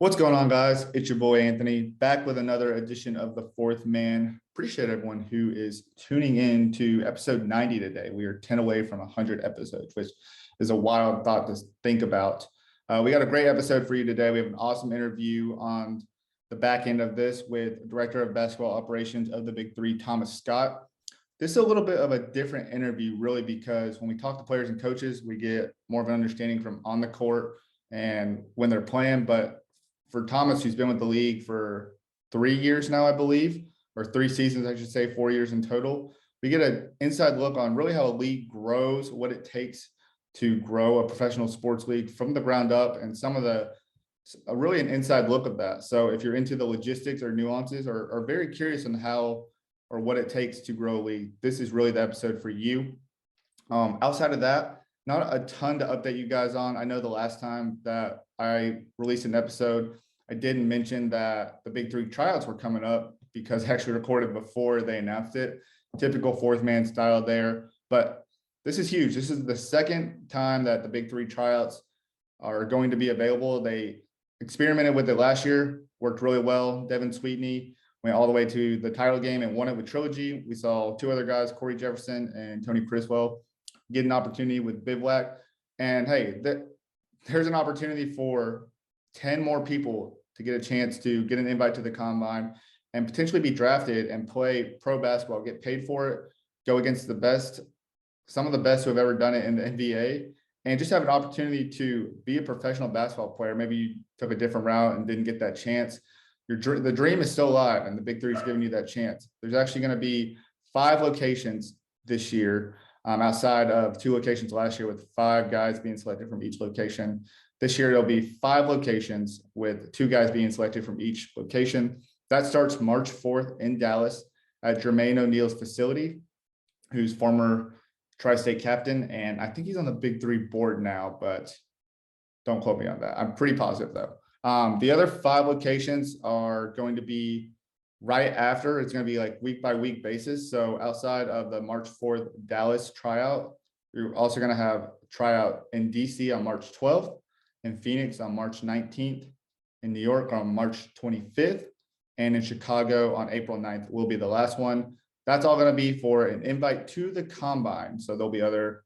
What's going on, guys? It's your boy Anthony, back with another edition of The Fourth Man. Appreciate everyone who is tuning in to episode 90 today. We are 10 away from 100 episodes, which is a wild thought to think about. We got a great episode for you today. We have an awesome interview on the back end of this with Director of Basketball Operations of the Big3, Thomas Scott. This is a little bit of a different interview, really, because when we talk to players and coaches, we get more of an understanding from on the court and when they're playing. But for Thomas, who's been with the league for 3 years now, I believe, or 3 seasons, I should say, 4 years in total, we get an inside look on really how a league grows, what it takes to grow a professional sports league from the ground up, and some of the really an inside look of that. So if you're into the logistics or nuances or are very curious on how or what it takes to grow a league, this is really the episode for you. Outside of that, not a ton to update you guys on. I know the last time that I released an episode, I didn't mention that the BIG3 tryouts were coming up because I actually recorded before they announced it. Typical fourth man style there. But this is huge. This is the second time that the BIG3 tryouts are going to be available. They experimented with it last year, worked really well. Devin Sweetney went all the way to the title game and won it with Trilogy. We saw 2 other guys, Corey Jefferson and Tony Criswell, get an opportunity with Bivouac. And hey, there's an opportunity for 10 more people to get a chance to get an invite to the combine and potentially be drafted and play pro basketball, get paid for it, go against the best, some of the best who have ever done it in the NBA, and just have an opportunity to be a professional basketball player. Maybe you took a different route and didn't get that chance. The dream is still alive, and the Big3 is giving you that chance. There's actually going to be 5 locations this year, outside of 2 locations last year, with 5 guys being selected from each location. This year, it'll be 5 locations with 2 guys being selected from each location. That starts March 4th in Dallas at Jermaine O'Neal's facility, who's former Tri-State captain. And I think he's on the Big3 board now, but don't quote me on that. I'm pretty positive, though. The other 5 locations are going to be right after. It's going to be like week by week basis. So outside of the March 4th Dallas tryout, you're also going to have tryout in DC on March 12th, in Phoenix on March 19th, in New York on March 25th, and in Chicago on April 9th will be the last one. That's all going to be for an invite to the combine. So there'll be other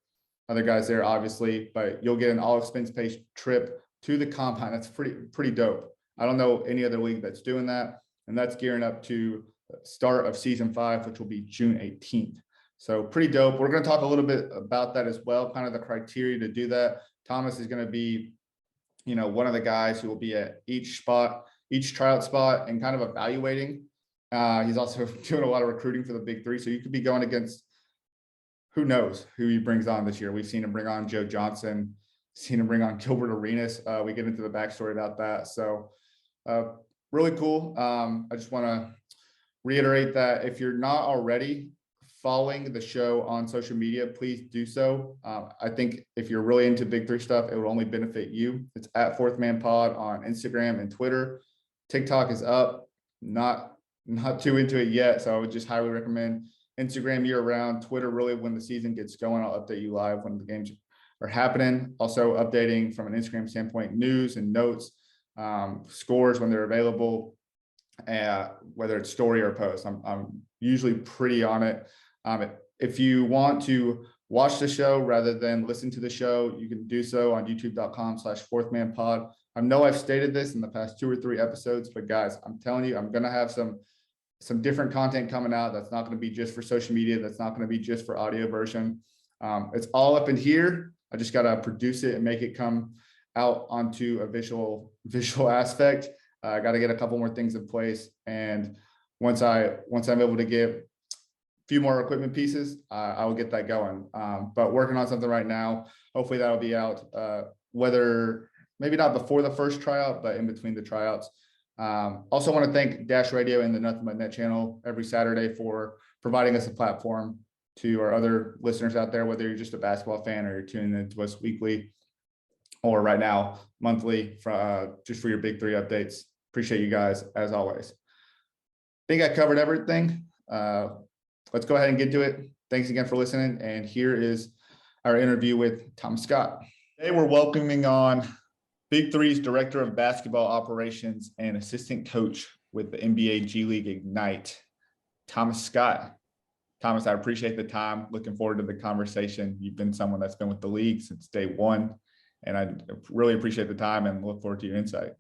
guys there, obviously, but you'll get an all expense paid trip to the combine. That's pretty dope. I don't know any other league that's doing that. And that's gearing up to the start of season 5, which will be June 18th. So pretty dope. We're going to talk a little bit about that as well, kind of the criteria to do that. Thomas is going to be, one of the guys who will be at each tryout spot and kind of evaluating. He's also doing a lot of recruiting for the Big3. So you could be going against, who knows who he brings on this year. We've seen him bring on Joe Johnson, seen him bring on Gilbert Arenas. We get into the backstory about that. So, really cool. I just want to reiterate that if you're not already following the show on social media, please do so. I think if you're really into Big3 stuff, it will only benefit you. It's at Fourth Man Pod on Instagram and Twitter. TikTok is up, not too into it yet. So I would just highly recommend Instagram year round, Twitter really when the season gets going. I'll update you live when the games are happening. Also updating from an Instagram standpoint, news and notes, scores when they're available, whether it's story or post. I'm usually pretty on it. If you want to watch the show rather than listen to the show, you can do so on youtube.com/fourthmanpod. I know I've stated this in the past 2 or 3 episodes, but guys, I'm telling you, I'm going to have some different content coming out. That's not going to be just for social media. That's not going to be just for audio version. It's all up in here. I just got to produce it and make it come out onto a visual aspect. I got to get a couple more things in place. And once I'm able to get a few more equipment pieces, I will get that going. But working on something right now. Hopefully that'll be out, whether maybe not before the first tryout, but in between the tryouts. Also want to thank Dash Radio and the Nothing But Net channel every Saturday for providing us a platform to our other listeners out there, whether you're just a basketball fan or you're tuning into us weekly or right now monthly just for your Big3 updates. Appreciate you guys as always. Think I covered everything. Let's go ahead and get to it. Thanks again for listening. And here is our interview with Thomas Scott. Today we're welcoming on Big3's Director of Basketball Operations and Assistant Coach with the NBA G League Ignite, Thomas Scott. Thomas, I appreciate the time. Looking forward to the conversation. You've been someone that's been with the league since day one, and I really appreciate the time and look forward to your insight.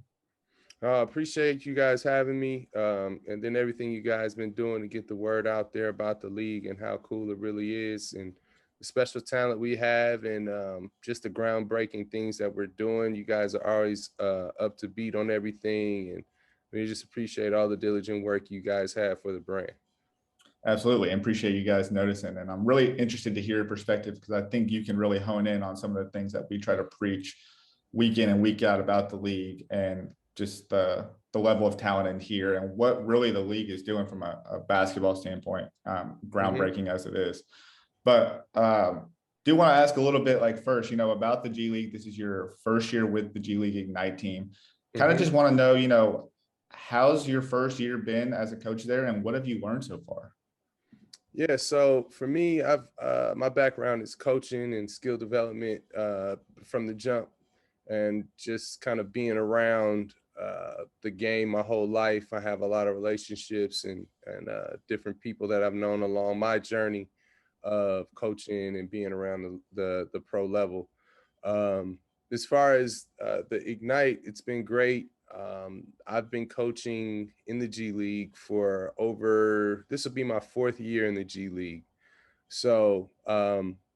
Appreciate you guys having me, and then everything you guys been doing to get the word out there about the league and how cool it really is, and the special talent we have, and just the groundbreaking things that we're doing. You guys are always up to beat on everything, and we just appreciate all the diligent work you guys have for the brand. Absolutely. And appreciate you guys noticing. And I'm really interested to hear your perspective, because I think you can really hone in on some of the things that we try to preach week in and week out about the league, and just the level of talent in here and what really the league is doing from a basketball standpoint, groundbreaking as it is. But do want to ask a little bit, like, first, about the G League. This is your first year with the G League Ignite team. Kind of just want to know, how's your first year been as a coach there, and what have you learned so far? Yeah, so for me, my background is coaching and skill development from the jump, and just kind of being around the game my whole life. I have a lot of relationships and different people that I've known along my journey of coaching and being around the pro level. As far as the Ignite, it's been great. I've been coaching in the G League for this will be my 4th year in the G League. So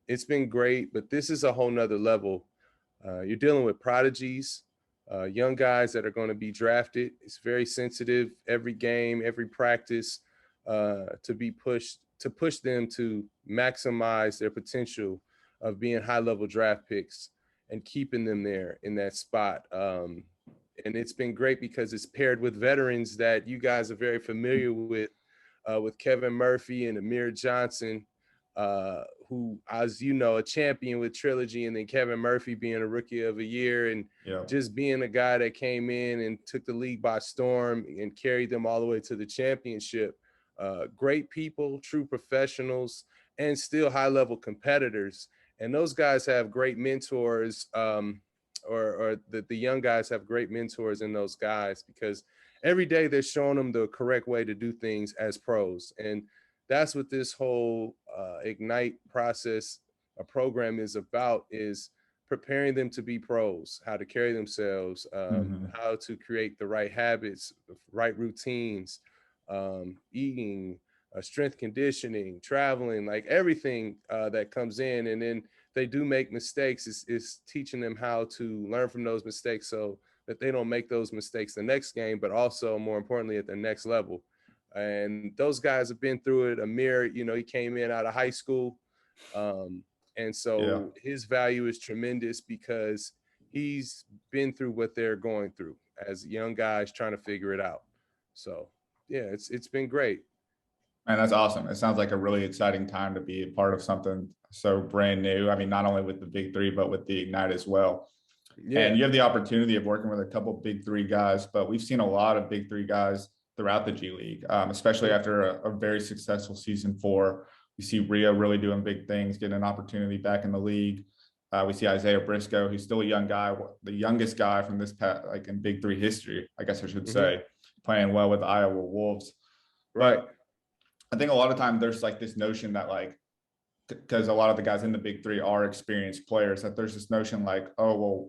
it's been great, but this is a whole nother level. You're dealing with prodigies, young guys that are going to be drafted. It's very sensitive every game, every practice, to push them to maximize their potential of being high-level draft picks and keeping them there in that spot. And it's been great because it's paired with veterans that you guys are very familiar with Kevin Murphy and Amir Johnson, who, as you know, a champion with Trilogy, and then Kevin Murphy being a rookie of a year, and just being a guy that came in and took the league by storm and carried them all the way to the championship. Great people, true professionals, and still high-level competitors. And those guys have great mentors, or the young guys have great mentors in those guys, because every day they're showing them the correct way to do things as pros. And that's what this whole Ignite process, a program, is about, is preparing them to be pros, how to carry themselves, how to create the right habits, right routines, eating, strength conditioning, traveling, like everything that comes in. And then they do make mistakes, is teaching them how to learn from those mistakes so that they don't make those mistakes the next game, but also more importantly at the next level. And those guys have been through it. Amir, he came in out of high school. And so his value is tremendous because he's been through what they're going through as young guys trying to figure it out. So yeah, it's been great. Man, that's awesome. It sounds like a really exciting time to be a part of something so brand new. I mean, not only with the Big3, but with the Ignite as well. Yeah. And you have the opportunity of working with a couple of Big3 guys, but we've seen a lot of Big3 guys throughout the G League, especially after a very successful season 4. We see Rio really doing big things, getting an opportunity back in the league. We see Isaiah Briscoe, who's still a young guy, the youngest guy from this like in Big3 history, I guess I should say, playing well with Iowa Wolves. Right. But I think a lot of times there's like this notion that, like, because a lot of the guys in the Big3 are experienced players, that there's this notion like, oh, well,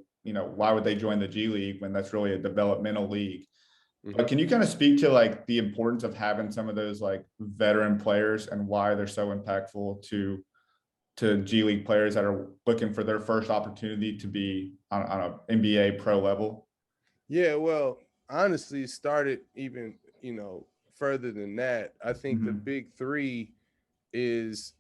why would they join the G League when that's really a developmental league? But can you kind of speak to like the importance of having some of those like veteran players and why they're so impactful to G League players that are looking for their first opportunity to be on an NBA pro level? Yeah, well, honestly, it started even, further than that. I think the Big3 is,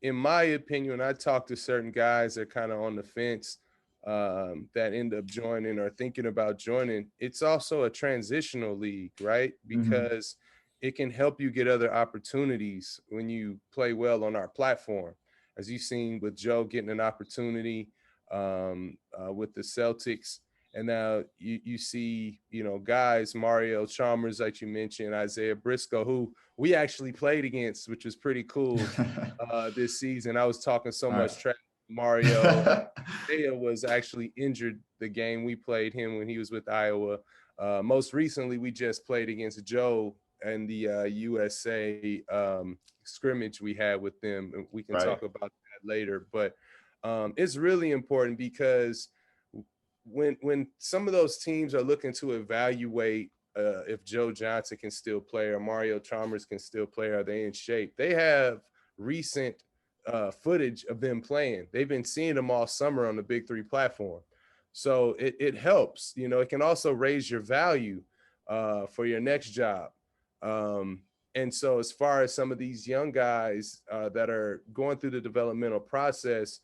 in my opinion, I talk to certain guys that are kind of on the fence, that end up joining or thinking about joining. It's also a transitional league, right? Because it can help you get other opportunities when you play well on our platform. As you've seen with Joe getting an opportunity with the Celtics. And now you see, guys, Mario Chalmers, like you mentioned, Isaiah Briscoe, who we actually played against, which was pretty cool this season. I was talking so much trash. Mario Isaiah was actually injured the game we played him when he was with Iowa. Most recently, we just played against Joe and the USA scrimmage we had with them. And we can talk about that later. But it's really important because when some of those teams are looking to evaluate if Joe Johnson can still play or Mario Chalmers can still play, are they in shape? They have recent footage of them playing. They've been seeing them all summer on the Big3 platform. So it helps, you know. It can also raise your value for your next job. And so as far as some of these young guys that are going through the developmental process,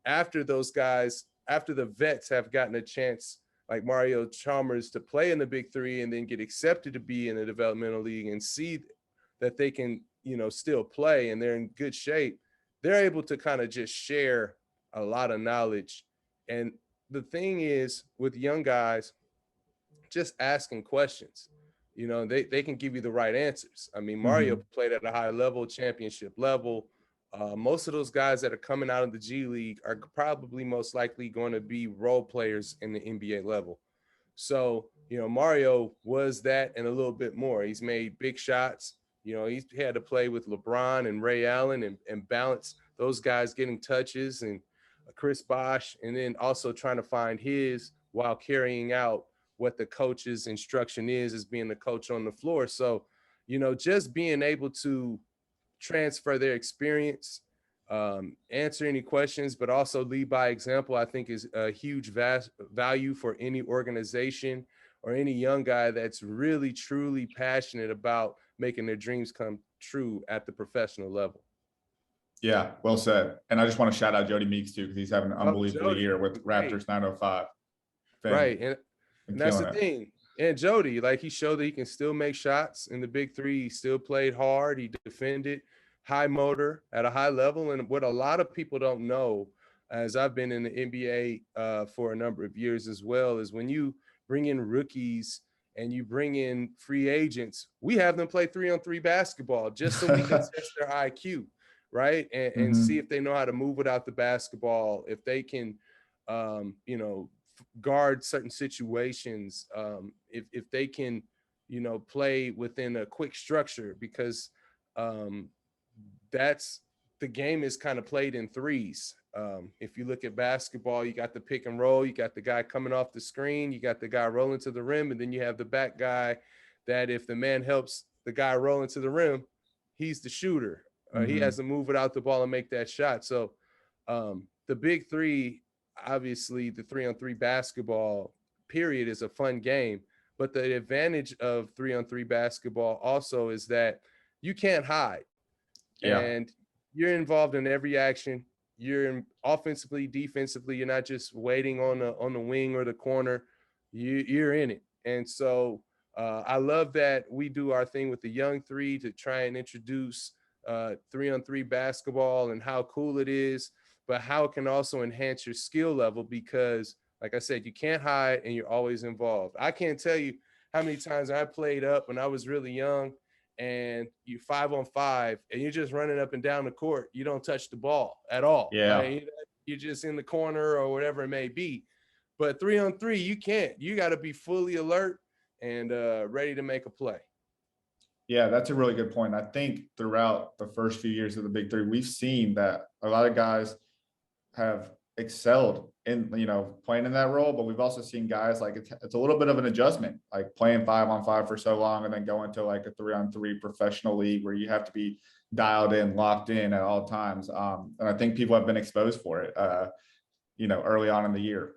after the vets have gotten a chance, like Mario Chalmers, to play in the Big3 and then get accepted to be in the developmental league and see that they can, you know, still play and they're in good shape, they're able to kind of just share a lot of knowledge. And the thing is with young guys, just asking questions, you know, they can give you the right answers. I mean, Mario played at a high level, championship level. Most of those guys that are coming out of the G League are probably most likely going to be role players in the NBA level. So, you know, Mario was that and a little bit more. He's made big shots. You know, he's had to play with LeBron and Ray Allen and balance those guys getting touches, and Chris Bosh, and then also trying to find his while carrying out what the coach's instruction is as being the coach on the floor. So, you know, just being able to transfer their experience, answer any questions, but also lead by example, I think is a huge value for any organization or any young guy that's really, truly passionate about making their dreams come true at the professional level. Yeah, well said. And I just want to shout out Jody Meeks too, because he's having an unbelievable year with Raptors 905. Right. And that's the thing. And Jody, like, he showed that he can still make shots in the Big3. He still played hard. He defended, high motor at a high level. And what a lot of people don't know, as I've been in the NBA for a number of years as well, is when you bring in rookies and you bring in free agents, we have them play 3-on-3 basketball just so we can test their IQ, right? And see if they know how to move without the basketball, if they can, you know, guard certain situations, if they can, you know, play within a quick structure, because that's the game is kind of played in threes. If you look at basketball, you got the pick and roll, you got the guy coming off the screen, you got the guy rolling to the rim, and then you have the back guy that if the man helps the guy rolling to the rim, he's the shooter. He has to move without the ball and make that shot. So the Big3, obviously the 3-on-3 basketball period is a fun game, but the advantage of 3-on-3 basketball also is that you can't hide. And you're involved in every action. You're offensively, defensively. You're not just waiting on the wing or the corner. You're in it. And so I love that we do our thing with the young three to try and introduce 3-on-3 basketball and how cool it is, but how it can also enhance your skill level, because like I said, you can't hide and you're always involved. I can't tell you how many times I played up when I was really young and you 5-on-5 and you're just running up and down the court. You don't touch the ball at all. Right? You're just in the corner or whatever it may be. But 3-on-3, you can't. You got to be fully alert and ready to make a play. Yeah, that's a really good point. I think throughout the first few years of the Big3, we've seen that a lot of guys have excelled in, you know, playing in that role, but we've also seen guys like it's a little bit of an adjustment, like playing 5-on-5 for so long and then going to like a 3-on-3 professional league where you have to be dialed in, locked in at all times. And I think people have been exposed for it, you know, early on in the year.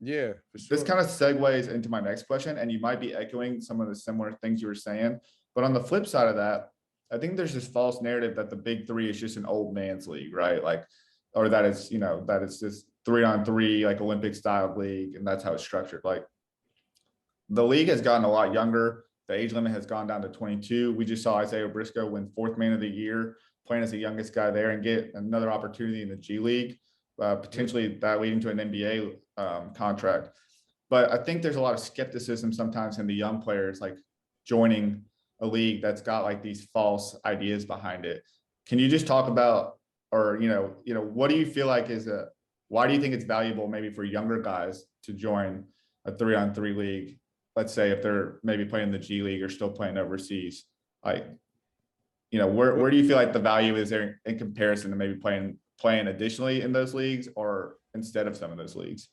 Yeah, for sure. This kind of segues into my next question, and you might be echoing some of the similar things you were saying, but on the flip side of that, I think there's this false narrative that the Big3 is just an old man's league, right? Like, or that it's, you know, that it's this 3-on-3, like Olympic style league, and that's how it's structured. Like, the league has gotten a lot younger. The age limit has gone down to 22. We just saw Isaiah Briscoe win 4th man of the year, playing as the youngest guy there, and get another opportunity in the G League, potentially that leading to an NBA contract. But I think there's a lot of skepticism sometimes in the young players, like joining a league that's got like these false ideas behind it. Can you just talk about, or, you know, what do you feel like is why do you think it's valuable maybe for younger guys to join a 3-on-3 league? Let's say if they're maybe playing the G League or still playing overseas, like, you know, where do you feel like the value is there in comparison to maybe playing additionally in those leagues or instead of some of those leagues?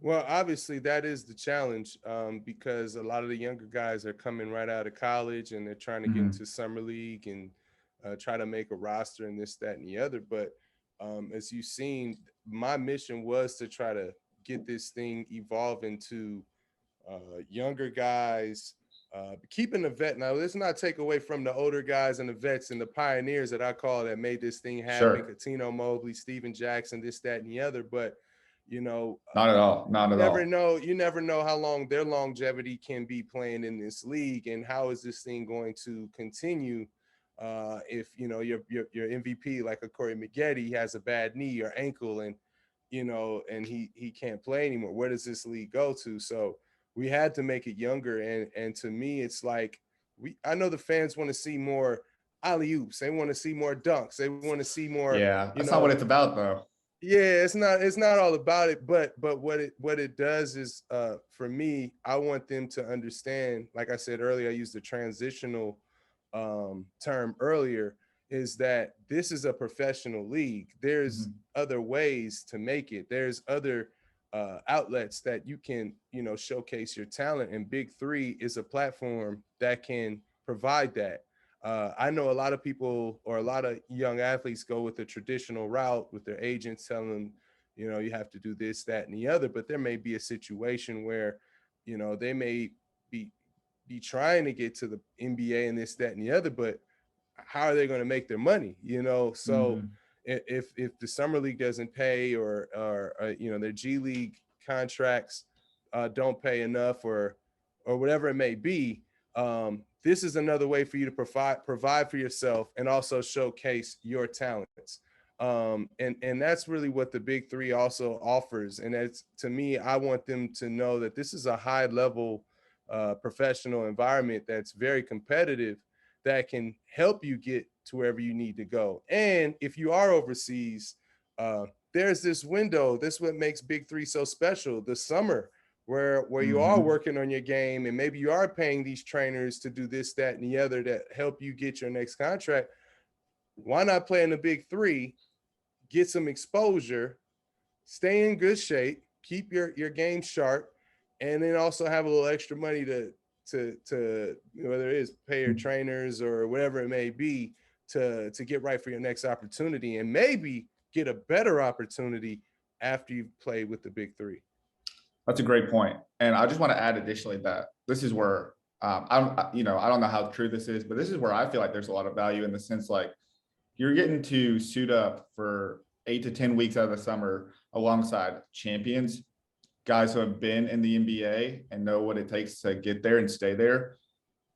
Well, obviously that is the challenge, because a lot of the younger guys are coming right out of college and they're trying to get Mhm. into summer league and try to make a roster and this, that, and the other. But as you've seen, my mission was to try to get this thing evolve into younger guys, keeping the vet. Now, let's not take away from the older guys and the vets and the pioneers that I call that made this thing happen. Sure. Katino Mobley, Steven Jackson, this, that, and the other. But you know, Not at all. Not you at never all. know. You never know how long their longevity can be playing in this league, and how is this thing going to continue. If you know your MVP like a Corey Maggette has a bad knee or ankle, and you know, and he can't play anymore, where does this league go to? So we had to make it younger, and to me, it's like I know the fans want to see more alley oops, they want to see more dunks, they want to see more, Yeah, you that's not what know. it's about though. Yeah, it's not all about it, but what it does is, for me, I want them to understand, like I said earlier, I used the transitional term earlier, is that this is a professional league. There's Mhm. other ways to make it. There's other outlets that you can, you know, showcase your talent, and Big3 is a platform that can provide that. I know a lot of people, or a lot of young athletes, go with the traditional route with their agents telling them, you know, you have to do this, that, and the other. But there may be a situation where, you know, they may be trying to get to the NBA and this, that, and the other, but how are they going to make their money? You know, so Mhm. if the summer league doesn't pay, or you know, their G League contracts don't pay enough, or whatever it may be, this is another way for you to provide for yourself and also showcase your talents. And that's really what the Big3 also offers. And that's, to me, I want them to know that this is a high level professional environment that's very competitive, that can help you get to wherever you need to go. And if you are overseas, uh, there's this window. This what makes Big3 so special. The summer, where you are Mhm. working on your game, and maybe you are paying these trainers to do this, that, and the other that help you get your next contract. Why not play in the Big3, get some exposure, stay in good shape, keep your game sharp, and then also have a little extra money to whether it is pay your trainers or whatever it may be, to get right for your next opportunity, and maybe get a better opportunity after you've played with the Big3. That's a great point. And I just want to add additionally that this is where I don't know how true this is, but this is where I feel like there's a lot of value in the sense like you're getting to suit up for 8 to 10 weeks out of the summer alongside champions, guys who have been in the NBA and know what it takes to get there and stay there.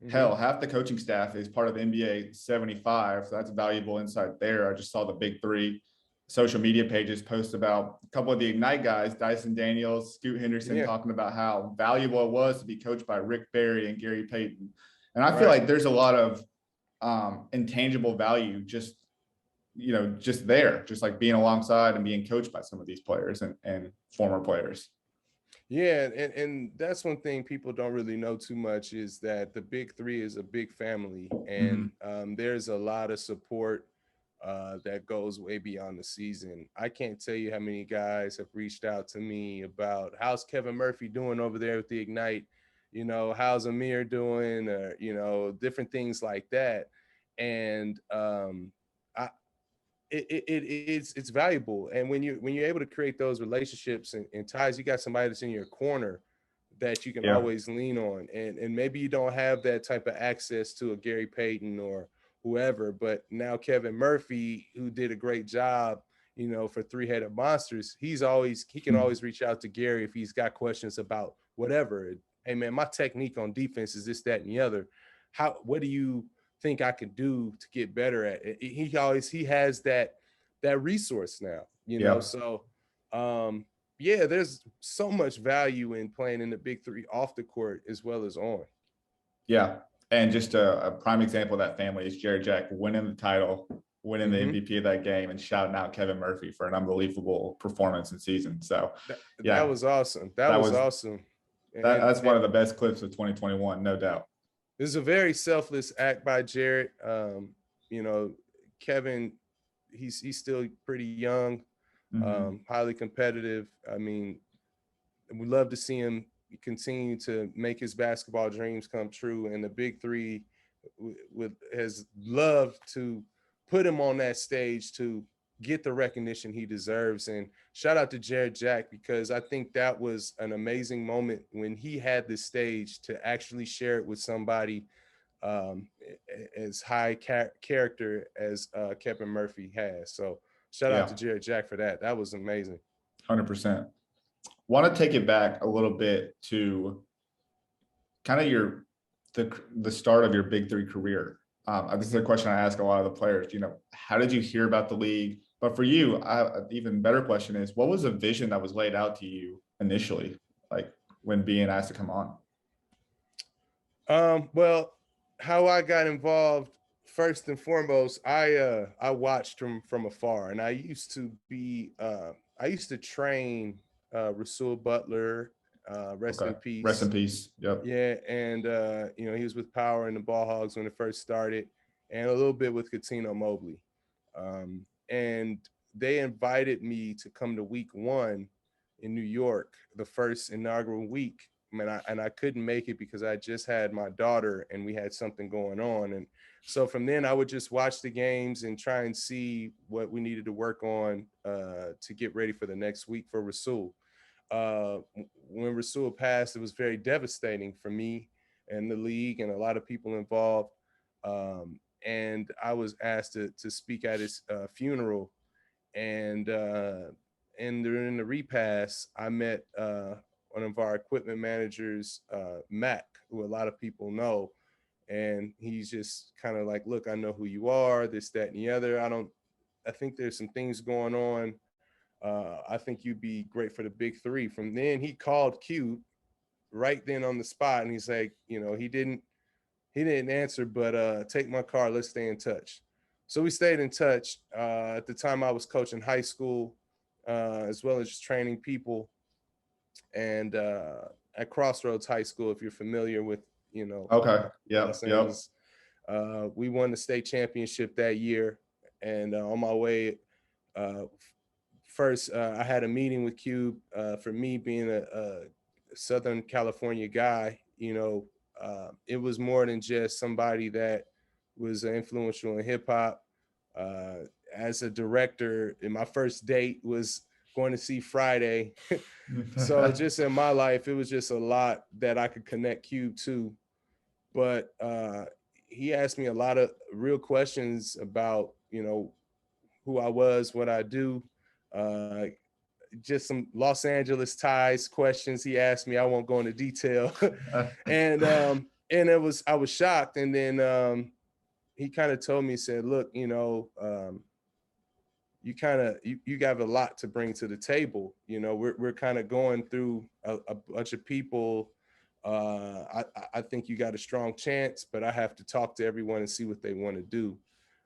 Mm-hmm. Hell, half the coaching staff is part of the NBA 75. So that's valuable insight there. I just saw the Big3 social media pages post about a couple of the Ignite guys, Dyson Daniels, Scoot Henderson, Yeah, talking about how valuable it was to be coached by Rick Barry and Gary Payton. And I feel right. like there's a lot of intangible value just there, just like being alongside and being coached by some of these players and former players. Yeah, and that's one thing people don't really know too much, is that the Big3 is a big family, Mm-hmm. and there's a lot of support that goes way beyond the season. I can't tell you how many guys have reached out to me about how's Kevin Murphy doing over there with the Ignite, you know, how's Amir doing, or you know, different things like that. And I, it's valuable. And when you're able to create those relationships and ties, you got somebody that's in your corner that you can Yeah. always lean on. And maybe you don't have that type of access to a Gary Payton or whoever, but now Kevin Murphy, who did a great job, you know, for Three-Headed Monsters, he can always reach out to Gary if he's got questions about whatever. Hey man, my technique on defense is this, that, and the other. What do you think I can do to get better at it? He has that resource now, you know. Yeah. So yeah, there's so much value in playing in the Big3 off the court as well as on. Yeah. And just a prime example of that family is Jared Jack winning the title winning the MVP of that game and shouting out Kevin Murphy for an unbelievable performance and season. So That was awesome. That was awesome. That's one of the best clips of 2021, no doubt. This is a very selfless act by Jared. You know, Kevin, he's still pretty young, highly competitive. I mean, we love to see him continue to make his basketball dreams come true. And the Big Three has loved to put him on that stage to get the recognition he deserves. And shout out to Jared Jack, because I think that was an amazing moment when he had the stage to actually share it with somebody as high character as Kevin Murphy has. So shout out to Jared Jack for that. That was amazing. 100%. Want to take it back a little bit to kind of the start of your Big Three career. This is a question I ask a lot of the players. You know, how did you hear about the league? But for you, an even better question is, what was the vision that was laid out to you initially, like when being asked to come on? Well, how I got involved, first and foremost, I watched from afar, and I used to train Rasul Butler, rest in peace. Rest in peace. Yep. Yeah, and you know, he was with Power and the Ball Hogs when it first started, and a little bit with Katino Mobley. And they invited me to come to week 1 in New York, the first inaugural week. And I couldn't make it because I just had my daughter and we had something going on. And so from then I would just watch the games and try and see what we needed to work on to get ready for the next week for Rasul. When Rasul passed, it was very devastating for me and the league and a lot of people involved. And I was asked to speak at his funeral. And during the repass, I met one of our equipment managers, Mac, who a lot of people know. And he's just kind of like, look, I know who you are, this, that, and the other. I think there's some things going on. I think you'd be great for the Big Three. From then he called Q right then on the spot. And he's like, you know, he didn't answer, but take my car, let's stay in touch. So we stayed in touch. At the time I was coaching high school, as well as just training people. And at Crossroads High School, if you're familiar with, you know, Los Angeles, we won the state championship that year. And on my way, first, I had a meeting with Cube. For me being a Southern California guy, you know, it was more than just somebody that was influential in hip hop. As a director, in my first date was going to see Friday. So just in my life, it was just a lot that I could connect Cube to. But he asked me a lot of real questions about, you know, who I was, what I do. Just some Los Angeles ties questions he asked me. I won't go into detail. And I was shocked. And then he kind of told me, he said, look, you know, you have a lot to bring to the table. You know, we're kind of going through a bunch of people. I think you got a strong chance, but I have to talk to everyone and see what they want to do.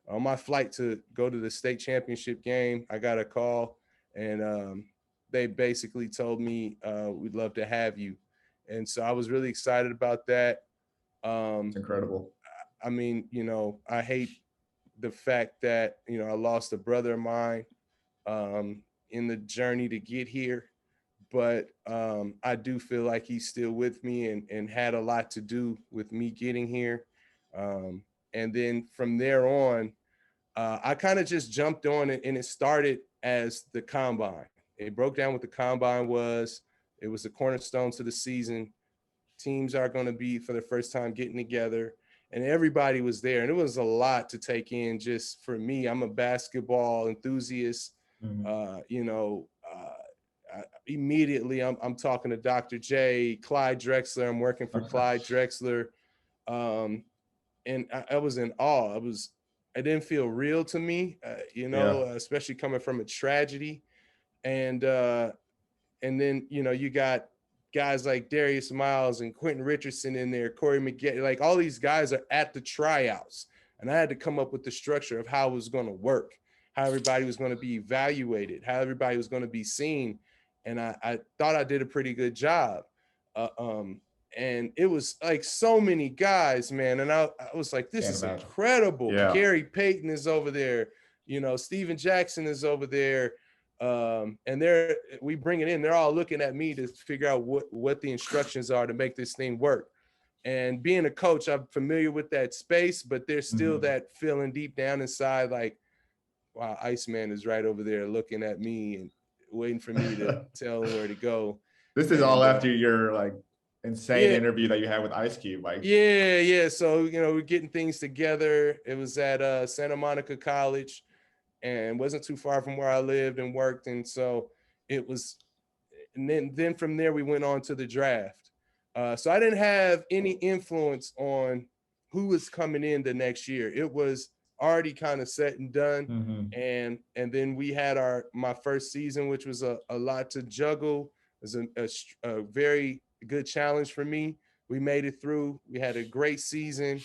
On my flight to go to the state championship game, I got a call and they basically told me, we'd love to have you. And so I was really excited about that. It's incredible. I mean, you know, I hate the fact that, you know, I lost a brother of mine in the journey to get here. But I do feel like he's still with me and had a lot to do with me getting here. And then from there on, I kind of just jumped on it, and it started as the Combine. It broke down what the Combine was. It was the cornerstone to the season. Teams are going to be, for the first time, getting together, and everybody was there. And it was a lot to take in just for me. I'm a basketball enthusiast. You know, immediately I'm talking to Dr. J, Clyde Drexler. I'm working for Clyde Drexler. And I was in awe. It didn't feel real to me, you know, especially coming from a tragedy. And then, you know, you got guys like Darius Miles and Quentin Richardson in there, Corey McGee, like all these guys are at the tryouts. And I had to come up with the structure of how it was going to work, how everybody was going to be evaluated, how everybody was going to be seen. And I thought I did a pretty good job. And it was like so many guys, man. And I was like, this is incredible. Yeah. Gary Payton is over there. You know, Steven Jackson is over there. And we bring it in. They're all looking at me to figure out what the instructions are to make this thing work. And being a coach, I'm familiar with that space, but there's still that feeling deep down inside, like, wow, Iceman is right over there looking at me and waiting for me to tell him where to go. This is all after your like insane interview that you had with Ice Cube. Like, yeah. So, you know, we're getting things together. It was at Santa Monica College and wasn't too far from where I lived and worked. And so it was, and then from there, we went on to the draft. So I didn't have any influence on who was coming in the next year. It was already kind of set and done. And then we had my first season, which was a lot to juggle. It was a very good challenge for me. We made it through. We had a great season.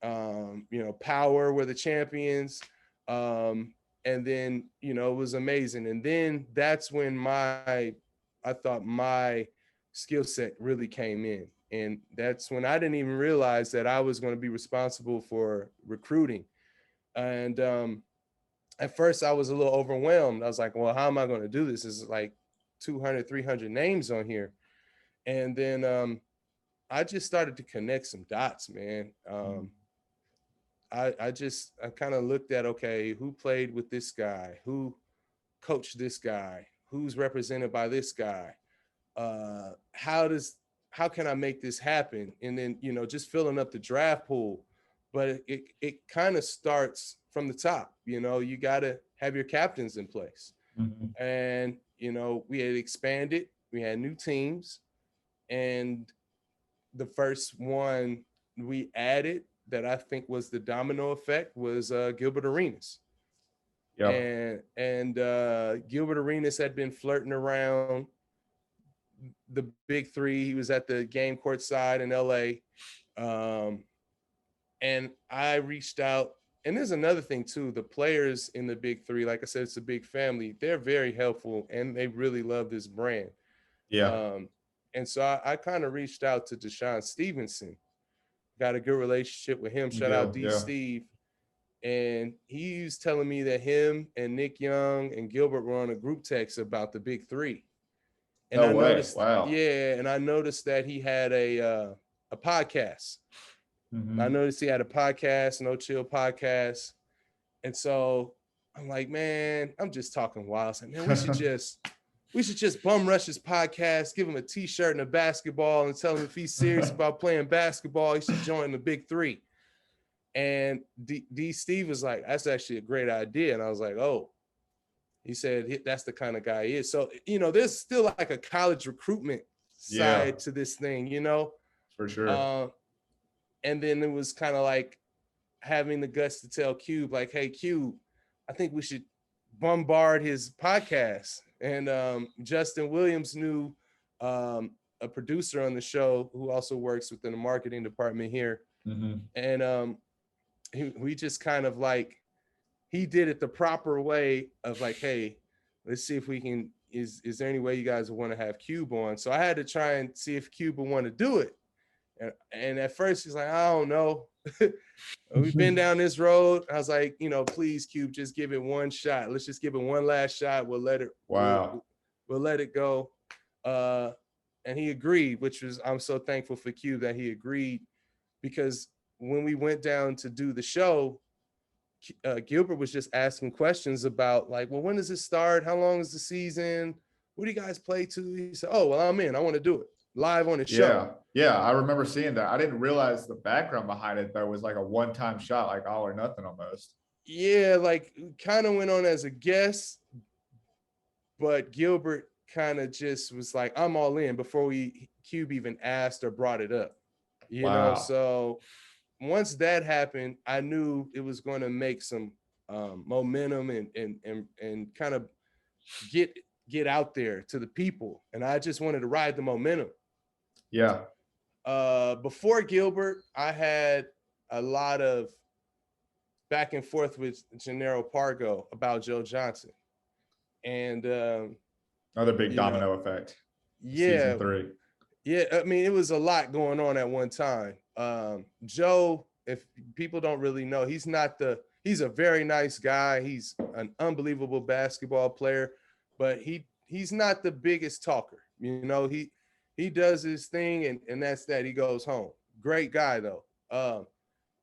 You know, Power were the champions. And then, you know, it was amazing. And then that's when I thought my skill set really came in. And that's when I didn't even realize that I was going to be responsible for recruiting. And at first I was a little overwhelmed. I was like, well, how am I going to do this? This is like 200, 300 names on here. And then I just started to connect some dots, man. I kind of looked at, okay, who played with this guy? Who coached this guy? Who's represented by this guy? How can I make this happen? And then, you know, just filling up the draft pool. But it kind of starts from the top. You know, you got to have your captains in place. And, you know, we had expanded, we had new teams. And the first one we added that I think was the domino effect was Gilbert Arenas. And Gilbert Arenas had been flirting around the BIG3. He was at the game court side in LA. And I reached out, and there's another thing too, the players in the BIG3, like I said, it's a big family. They're very helpful and they really love this brand. And so I kind of reached out to Deshaun Stevenson, got a good relationship with him. Shout out D Steve. And he was telling me that him and Nick Young and Gilbert were on a group text about the BIG3. And I noticed, and I noticed that he had a podcast. I noticed he had a podcast, No Chill podcast. And so I'm like, man, I'm just talking wild. I was like, man, we should just bum rush his podcast, give him a t-shirt and a basketball and tell him if he's serious about playing basketball, he should join the BIG3. And D Steve was like, that's actually a great idea. And I was like, oh, he said, that's the kind of guy he is. So, you know, there's still like a college recruitment side to this thing, you know? For sure. And then it was kind of like having the guts to tell Cube, like, hey, Cube, I think we should bombard his podcast. And Justin Williams knew a producer on the show who also works within the marketing department here. And we just kind of like, he did it the proper way of like, hey, let's see if we can, is there any way you guys want to have Cube on? So I had to try and see if Cube would want to do it. And at first he's like, I don't know. We've been down this road. I was like, you know, please, Cube, just give it one shot. Let's just give it one last shot. We'll let it. We'll let it go. And he agreed, which was, I'm so thankful for Cube that he agreed, because when we went down to do the show, Gilbert was just asking questions about like, well, when does it start? How long is the season? What do you guys play to? He said, oh, well, I'm in. I want to do it live on the show. Yeah, I remember seeing that. I didn't realize the background behind it, though, was like a one-time shot, like all or nothing almost. Yeah, like kind of went on as a guest, but Gilbert kind of just was like, I'm all in before Cube even asked or brought it up. You know, so once that happened, I knew it was going to make some momentum and kind of get out there to the people. And I just wanted to ride the momentum. Before Gilbert, I had a lot of back and forth with Gennaro Pargo about Joe Johnson. And another big domino effect. Yeah. Season 3. Yeah, I mean, it was a lot going on at one time. Joe, if people don't really know, he's a very nice guy. He's an unbelievable basketball player, but he's not the biggest talker. You know, he does his thing and that's that. He goes home. Great guy though.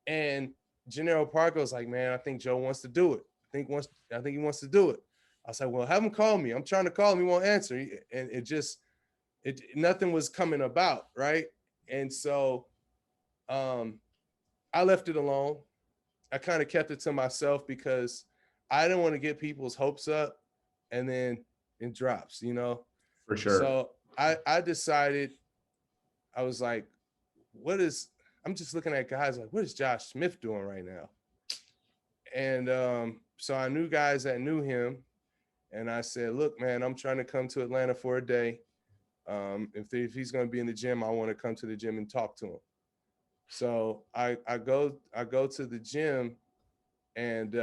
And Gennaro Pargo's like, man, I think Joe wants to do it. I think he wants to do it. I was like, well, have him call me. I'm trying to call him. He won't answer. And nothing was coming about, right? And so I left it alone. I kind of kept it to myself because I didn't want to get people's hopes up and then it drops, you know? For sure. So I decided, I was like, I'm just looking at guys like, what is Josh Smith doing right now? And so I knew guys that knew him. And I said, look, man, I'm trying to come to Atlanta for a day. If he's going to be in the gym, I want to come to the gym and talk to him. So I go to the gym and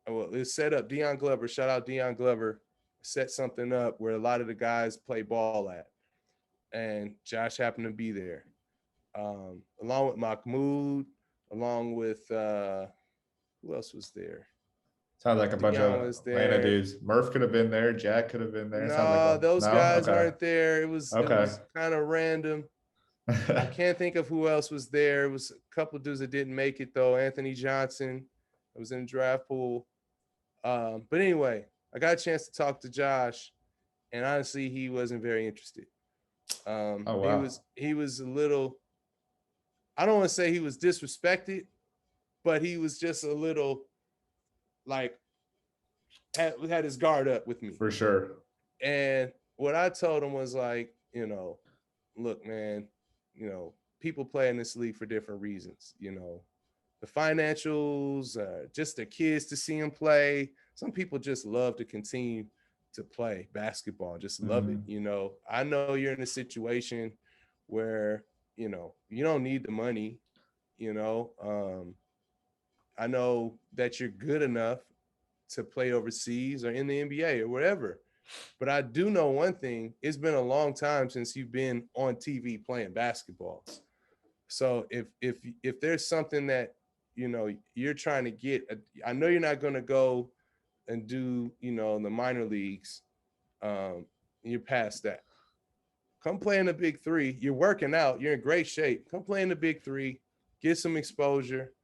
it's set up. Deion Glover, shout out Deion Glover, set something up where a lot of the guys play ball at. And Josh happened to be there. Along with Mahmoud, along with who else was there? Sounds like a bunch of Atlanta dudes. Murph could have been there. Jack could have been there. No, those guys weren't there. It was kind of random. I can't think of who else was there. It was a couple of dudes that didn't make it though. Anthony Johnson, I was in the draft pool. But anyway, I got a chance to talk to Josh, and honestly, he wasn't very interested. Wow. He was a little, I don't want to say he was disrespected, but he was just a little like had his guard up with me. For sure. And what I told him was like, you know, look, man, you know, people play in this league for different reasons, you know, the financials, just the kids to see them play. Some people just love to continue to play basketball, just love it. You know, I know you're in a situation where, you know, you don't need the money, you know. I know that you're good enough to play overseas or in the NBA or whatever. But I do know one thing, it's been a long time since you've been on TV playing basketball. So if there's something that, you know, you're trying to get, I know you're not going to go and do, you know, the minor leagues. You're past that. Come play in the BIG3. You're working out. You're in great shape. Come play in the BIG3, get some exposure.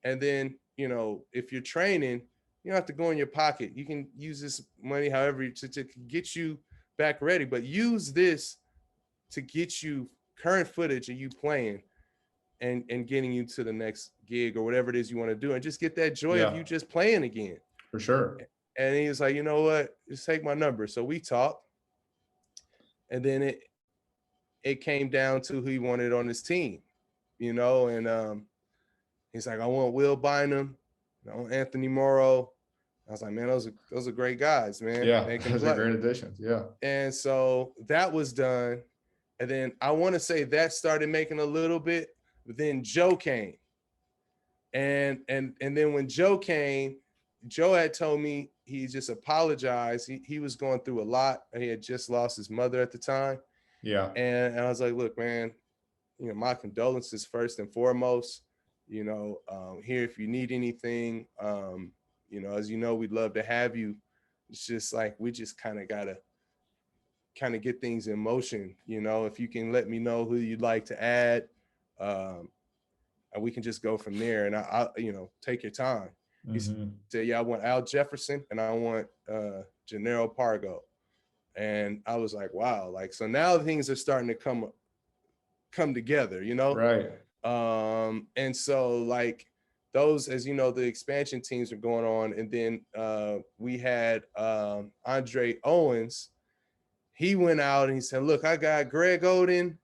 And then, you know, if you're training, you don't have to go in your pocket. You can use this money however to get you back ready, but use this to get you current footage of you playing and getting you to the next gig or whatever it is you want to do, and just get that joy of you just playing again. For sure. And he was like, you know what? Just take my number. So we talked, and then it came down to who he wanted on his team, you know, and he's like, I want Will Bynum, I want Anthony Morrow. I was like, man, those are great guys, man. Yeah, those are great additions. Yeah. And so that was done. And then I want to say that started making a little bit, but then Joe came. And then when Joe came, Joe had told me he just apologized. He was going through a lot. He had just lost his mother at the time. Yeah. And I was like, look, man, you know, my condolences first and foremost. You know, here if you need anything, you know, as you know, we'd love to have you. It's just like, we just kind of got to get things in motion. You know, if you can let me know who you'd like to add, and we can just go from there. And I you know, take your time. He said, yeah, I want Al Jefferson and I want Gennaro Pargo. And I was like, wow, like, so now things are starting to come together, you know? Right. And so like those, as you know, the expansion teams are going on. And then we had Andre Owens. He went out and he said, look, I got Greg Oden.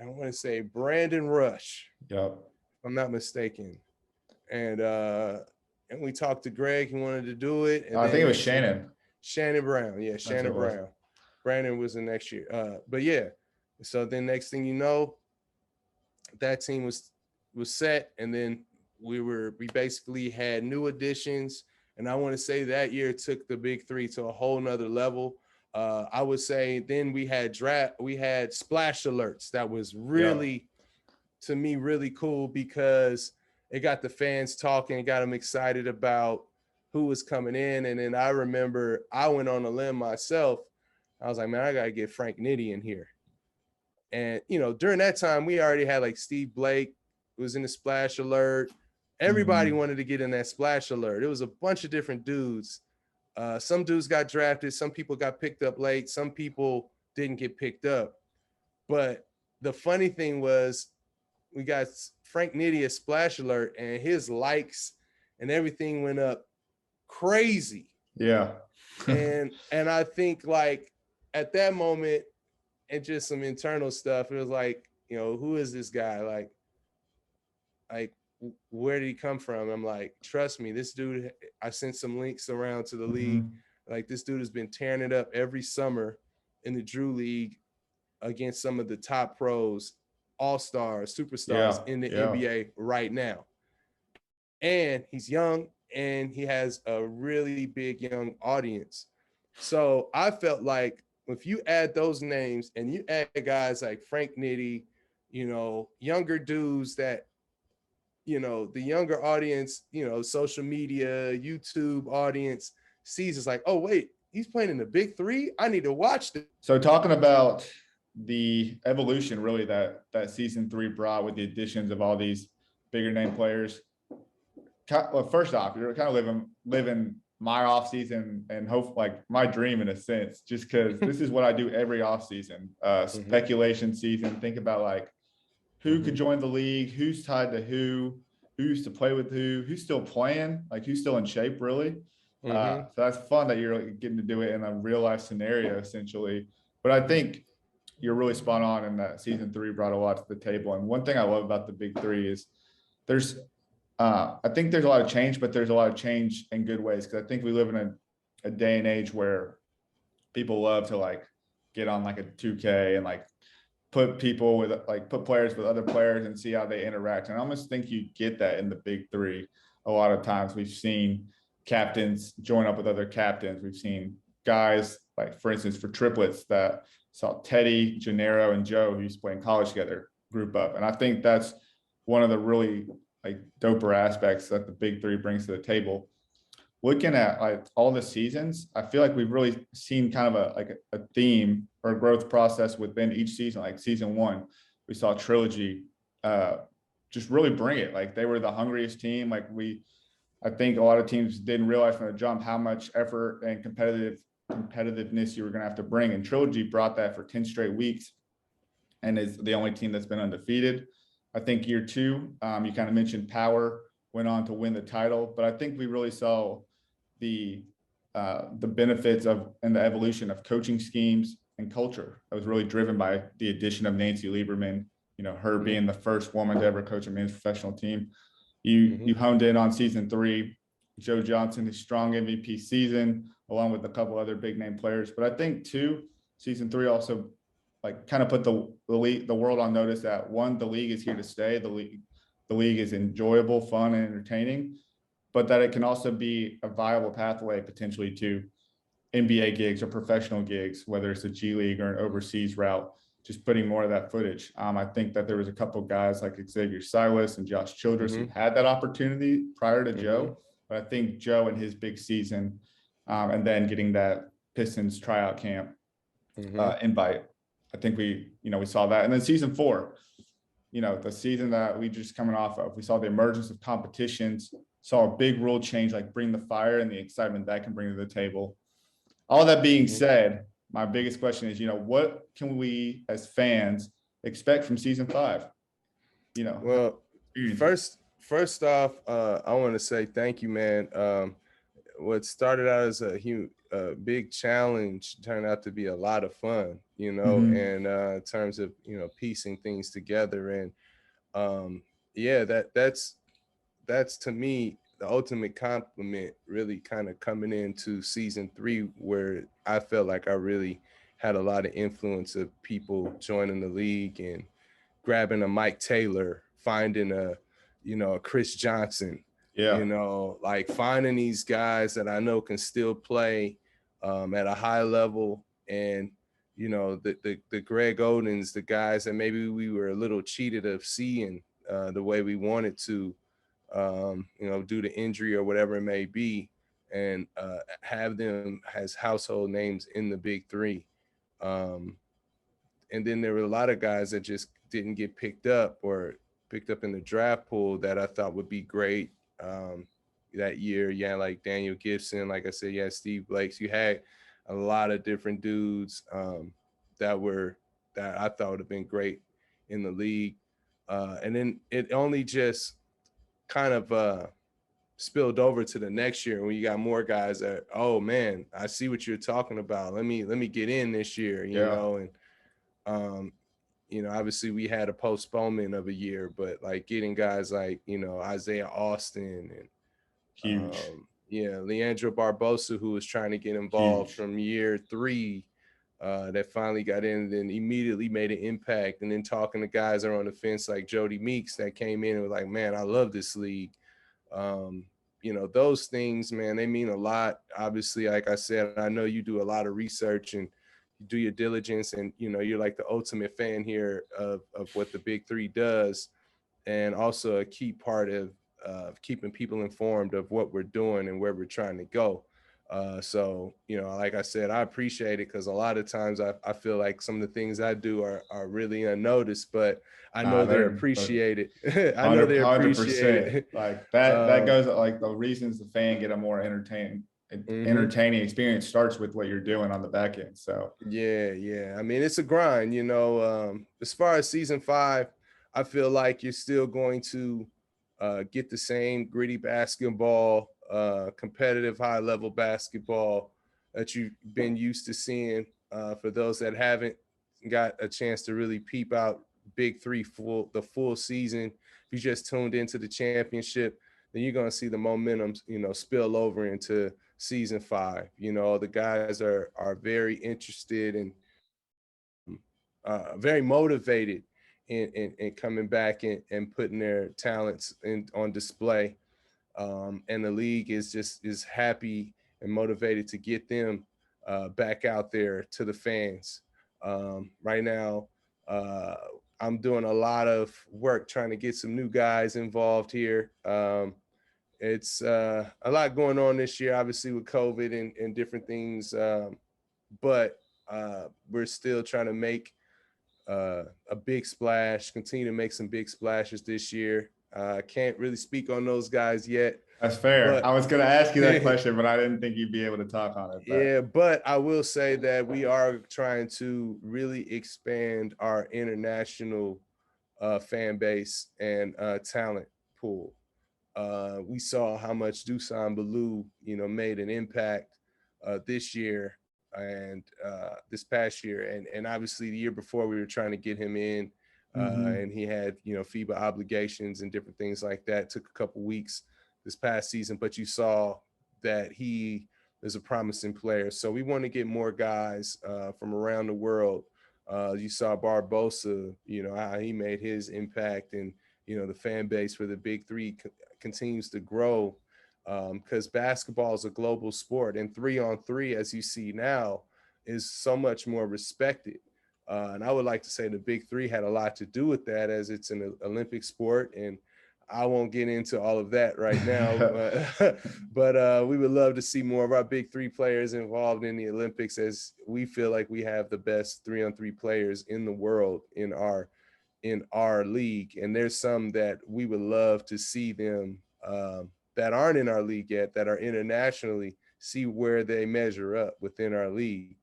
I want to say Brandon Rush. Yep. If I'm not mistaken. And we talked to Greg. He wanted to do it. And I think it was Shannon. Shannon Brown. Yeah, Shannon Brown. Brandon was the next year. But yeah. So then next thing you know, that team was set. And then we basically had new additions. And I want to say that year took the Big Three to a whole nother level. I would say then we had splash alerts. That was really, to me, really cool because it got the fans talking, it got them excited about who was coming in. And then I remember I went on a limb myself. I was like, man, I got to get Frank Nitti in here. And, you know, during that time, we already had like Steve Blake was in the splash alert. Everybody wanted to get in that splash alert. It was a bunch of different dudes. Some dudes got drafted. Some people got picked up late. Some people didn't get picked up. But the funny thing was we got Frank Nitti a splash alert and his likes and everything went up crazy. Yeah. and I think like at that moment and just some internal stuff, it was like, you know, who is this guy? Like where did he come from? I'm like, trust me, this dude, I sent some links around to the league. Like this dude has been tearing it up every summer in the Drew League against some of the top pros, all-stars, superstars in the NBA right now. And he's young and he has a really big young audience. So I felt like if you add those names and you add guys like Frank Nitti, you know, younger dudes that, you know, the younger audience, you know, social media, YouTube audience sees it's like, oh, wait, he's playing in the Big Three. I need to watch this. So talking about the evolution really that season 3 brought with the additions of all these bigger name players. Well, first off, you're kind of living my off season and hope, like my dream in a sense, just because this is what I do every off season, speculation season. Think about like who could join the league, who's tied to who used to play with who's still playing, like who's still in shape really. So that's fun that you're getting to do it in a real life scenario essentially. But I think you're really spot on in that season 3 brought a lot to the table. And one thing I love about the Big Three is I think there's a lot of change, but there's a lot of change in good ways. Cause I think we live in a day and age where people love to like get on like a 2K and like put players with other players and see how they interact. And I almost think you get that in the Big Three. A lot of times we've seen captains join up with other captains. We've seen guys like, for instance, for triplets that saw Teddy, Gennaro, and Joe, who used to play in college together, group up. And I think that's one of the really like doper aspects that the Big Three brings to the table. Looking at like all the seasons, I feel like we've really seen kind of a theme or a growth process within each season. Like season 1, we saw Trilogy just really bring it. Like they were the hungriest team. Like I think a lot of teams didn't realize from the jump how much effort and competitiveness you were going to have to bring. And Trilogy brought that for 10 straight weeks and is the only team that's been undefeated. I think year 2, you kind of mentioned Power went on to win the title, but I think we really saw the benefits of and the evolution of coaching schemes and culture that was really driven by the addition of Nancy Lieberman, you know, her being the first woman to ever coach a men's professional team. You honed in on season 3, Joe Johnson, his strong MVP season, along with a couple other big name players. But I think too, season 3 also like kind of put the world on notice that one, the league is here to stay. The league is enjoyable, fun, and entertaining, but that it can also be a viable pathway potentially to NBA gigs or professional gigs, whether it's a G League or an overseas route, just putting more of that footage. I think that there was a couple of guys like Xavier Silas and Josh Childress who had that opportunity prior to Joe, but I think Joe in his big season and then getting that Pistons tryout camp invite, I think we saw that. And then season 4, you know, the season that we just coming off of, we saw the emergence of competitions, saw a big rule change, like bring the fire and the excitement that can bring to the table. All that being said, my biggest question is, you know, what can we as fans expect from season 5? You know, well, first off, I want to say thank you, man. What started out as a big challenge turned out to be a lot of fun, you know, and in terms of, you know, piecing things together. And that's to me the ultimate compliment, really kind of coming into season 3, where I felt like I really had a lot of influence of people joining the league and grabbing a Mike Taylor, finding a, you know, a Chris Johnson, Yeah. you know, like finding these guys that I know can still play at a high level, and you know, the Greg Odens, the guys that maybe we were a little cheated of seeing the way we wanted to, you know, due to injury or whatever it may be, and have them as household names in the big three. Um, and then there were a lot of guys that just didn't get picked up or picked up in the draft pool that I thought would be great that year. Yeah, like Daniel Gibson, like I said, yeah, Steve Blakes. You had a lot of different dudes that I thought would have been great in the league. And then it only just kind of spilled over to the next year when you got more guys that, oh man, I see what you're talking about. Let me get in this year, you know, and you know, obviously we had a postponement of a year, but like getting guys like, you know, Isaiah Austin and Huge. yeah, Leandro Barbosa, who was trying to get involved Huge. from year 3, that finally got in and then immediately made an impact. And then talking to guys that are on the fence like Jody Meeks that came in and was like, man, I love this league. You know, those things, man, they mean a lot. Obviously, like I said, I know you do a lot of research and you do your diligence, and you know, you're like the ultimate fan here of what the Big Three does, and also a key part of keeping people informed of what we're doing and where we're trying to go. So, you know, like I said, I appreciate it because a lot of times I feel like some of the things I do are really unnoticed, but I know they're appreciated. I know they're 100%. appreciated. Like that goes like the reasons the fan get a more entertaining experience starts with what you're doing on the back end. So yeah. I mean, it's a grind, you know. As far as season 5, I feel like you're still going to get the same gritty basketball, competitive high level basketball that you've been used to seeing. For those that haven't got a chance to really peep out Big 3 the full season, if you just tuned into the championship, then you're going to see the momentum, you know, spill over into season 5. You know, the guys are very interested and very motivated in coming back and putting their talents on display. And the league is happy and motivated to get them back out there to the fans. Right now, I'm doing a lot of work trying to get some new guys involved here. It's a lot going on this year, obviously with COVID and different things, but we're still trying to make a big splash, continue to make some big splashes this year. I can't really speak on those guys yet. that's fair. But I was going to ask you that question, but I didn't think you'd be able to talk on it. Yeah, but I will say that we are trying to really expand our international fan base and talent pool. We saw how much Dusan Belu, you know, made an impact this year and this past year, and obviously the year before we were trying to get him in, and he had, you know, FIBA obligations and different things like that. It took a couple weeks this past season, but you saw that he is a promising player. So we want to get more guys from around the world. You saw Barbosa, you know, how he made his impact, and you know, the fan base for the Big 3 continues to grow because basketball is a global sport, and 3-on-3, as you see now, is so much more respected. And I would like to say the Big 3 had a lot to do with that, as it's an Olympic sport, and I won't get into all of that right now, but we would love to see more of our Big 3 players involved in the Olympics, as we feel like we have the best 3-on-3 players in the world in our league. And there's some that we would love to see them that aren't in our league yet, that are internationally, see where they measure up within our league.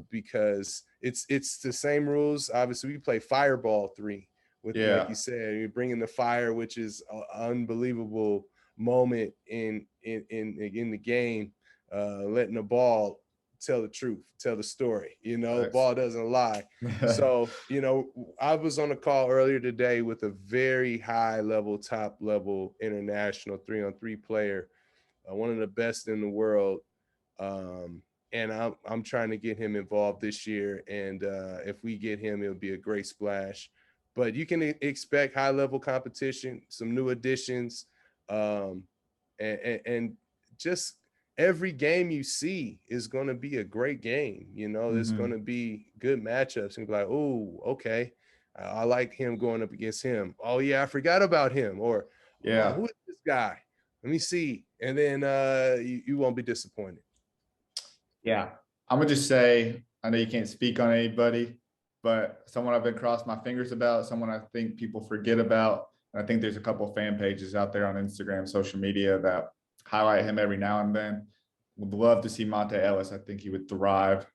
Because it's the same rules. Obviously, we play Fireball 3 with, like you said, you're bringing the fire, which is an unbelievable moment in the game, letting the ball tell the truth, tell the story, you know. Nice. Ball doesn't lie. So, you know, I was on a call earlier today with a very high level, top level international 3-on-3 player, one of the best in the world. And I'm trying to get him involved this year. And if we get him, it'll be a great splash. but you can expect high level competition, some new additions, and just every game you see is going to be a great game. You know, there's going to be good matchups and be like, oh, okay, I like him going up against him. Oh yeah, I forgot about him. Or Yeah. who is this guy? Let me see. And then you won't be disappointed. Yeah. I'm gonna just say, I know you can't speak on anybody, but someone I've been crossing my fingers about, someone I think people forget about. And I think there's a couple of fan pages out there on Instagram, social media that highlight him every now and then. Would love to see Monte Ellis. I think he would thrive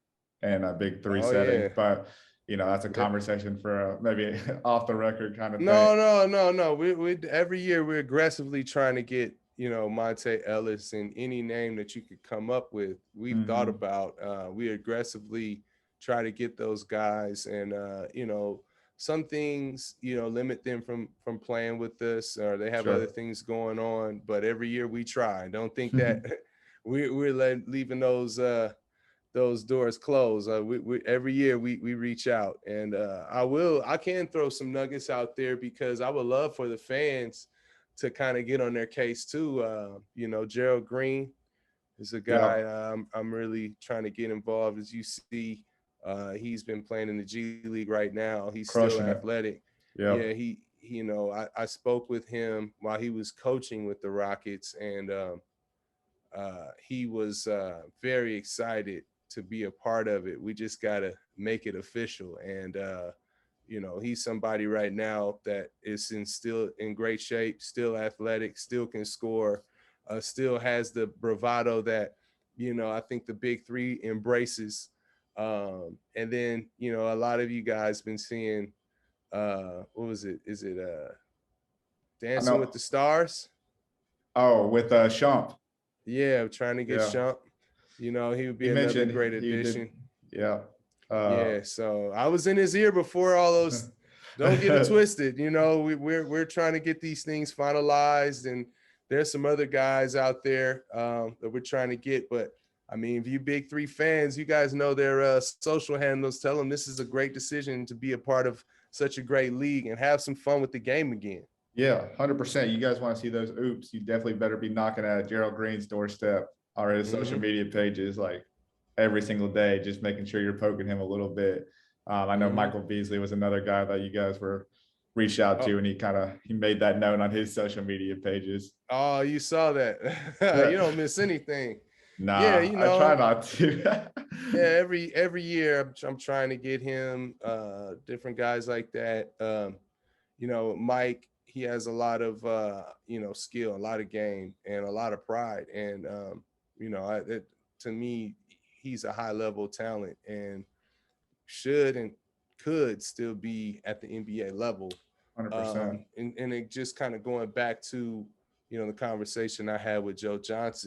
in a big 3 Oh setting, yeah. but you know, that's a conversation for maybe off the record kind of thing. No. We every year we're aggressively trying to get, you know, Monte Ellis and any name that you could come up with. We've thought about. We aggressively try to get those guys, and you know, some things, you know, limit them from playing with us, or they have other things going on. But every year we try. Don't think that we're leaving those doors closed. We every year we reach out, and I can throw some nuggets out there, because I would love for the fans to kind of get on their case too. You know, Gerald Green is a guy I'm really trying to get involved. As you see, he's been playing in the G League right now. He's still athletic. Yeah, he you know, I spoke with him while he was coaching with the Rockets, and he was very excited to be a part of it. We just got to make it official. And, you know, he's somebody right now that is still in great shape, still athletic, still can score, still has the bravado that, you know, I think the BIG3 embraces. And then, you know, a lot of you guys been seeing, what was it? Is it Dancing with the Stars? Oh, with Shump. Yeah, trying to get Shump. You know, he would be another great addition. Yeah, so I was in his ear before all those. Don't get it twisted. You know, we're trying to get these things finalized, and there's some other guys out there that we're trying to get. But I mean, if you BIG3 fans, you guys know their social handles. Tell them this is a great decision to be a part of such a great league and have some fun with the game again. Yeah, 100%. You guys want to see those oops, you definitely better be knocking at Gerald Green's doorstep or his social media pages like every single day, just making sure you're poking him a little bit. I know Michael Beasley was another guy that you guys were reached out to, and he made that known on his social media pages. Oh, you saw that. You don't miss anything. Nah, yeah, you know, I try not to. Yeah, every year I'm trying to get him different guys like that. You know, Mike, he has a lot of you know, skill, a lot of game, and a lot of pride. And you know, to me, he's a high level talent and should and could still be at the NBA level. 100%. And it just kind of going back to, you know, the conversation I had with Josh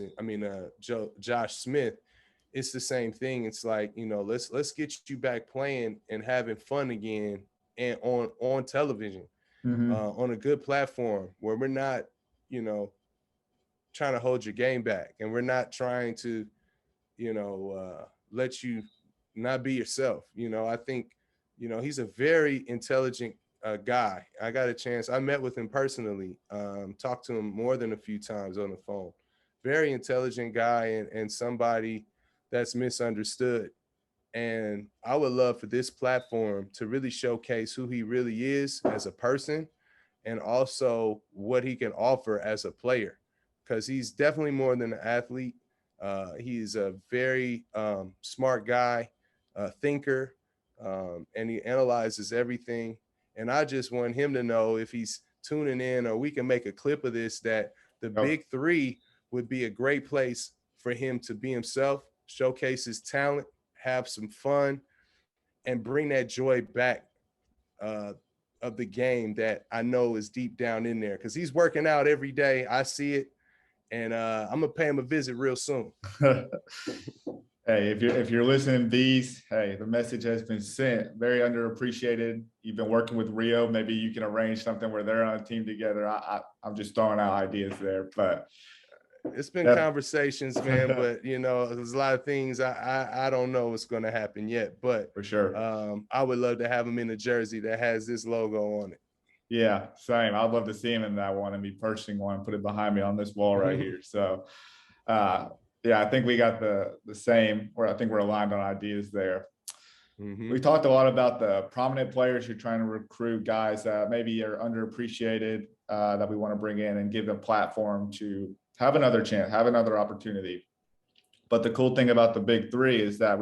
Smith. It's the same thing. It's like, you know, let's get you back playing and having fun again, and on television, on a good platform where we're not, you know, trying to hold your game back, and we're not trying to, you know, let you not be yourself. You know, I think, you know, he's a very intelligent guy. I got a chance. I met with him personally, talked to him more than a few times on the phone. Very intelligent guy, and somebody that's misunderstood. And I would love for this platform to really showcase who he really is as a person, and also what he can offer as a player, because he's definitely more than an athlete. He's a very smart guy, thinker, and he analyzes everything. And I just want him to know, if he's tuning in, or we can make a clip of this, that the BIG3 would be a great place for him to be himself, showcase his talent, have some fun, and bring that joy back of the game that I know is deep down in there, because he's working out every day. I see it, and I'm gonna pay him a visit real soon. Hey, if you're listening to these, hey, the message has been sent. Very underappreciated. You've been working with Rio. Maybe you can arrange something where they're on a team together. I'm just throwing out ideas there, but It's been Yep. conversations, man, but you know, there's a lot of things I don't know what's going to happen yet, but For sure. I would love to have him in a jersey that has this logo on it. Yeah, same. I'd love to see him in that one and be purchasing one and put it behind me on this wall right here. So, yeah, I think we got the same, or I think we're aligned on ideas there. We talked a lot about the prominent players who are trying to recruit guys that maybe are underappreciated, that we want to bring in and give them a platform to have another chance, have another opportunity. But the cool thing about the big three is that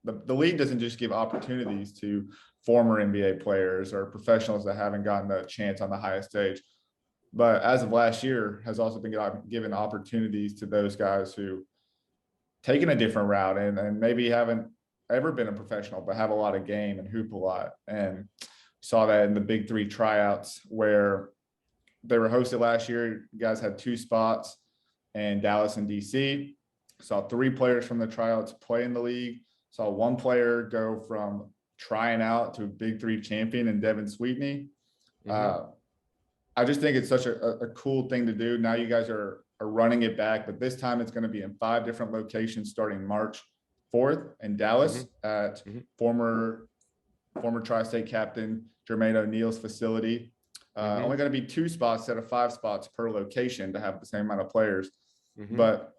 the league doesn't just give opportunities to former NBA players or professionals that haven't gotten a chance on the highest stage, but as of last year has also been given opportunities to those guys who taken a different route and maybe haven't ever been a professional, but have a lot of game and hoop a lot. And saw that in the big three tryouts where they were hosted last year. You guys had 2 spots in Dallas and DC. Saw 3 players from the tryouts play in the league. Saw 1 player go from trying out to a big 3 champion in Devin Sweetney. I just think it's such a cool thing to do. Now you guys are running it back, but this time it's going to be in 5 different locations starting March 4th in Dallas at former Tri-State captain Jermaine O'Neal's facility. Only going to be 2 spots instead of 5 spots per location to have the same amount of players. But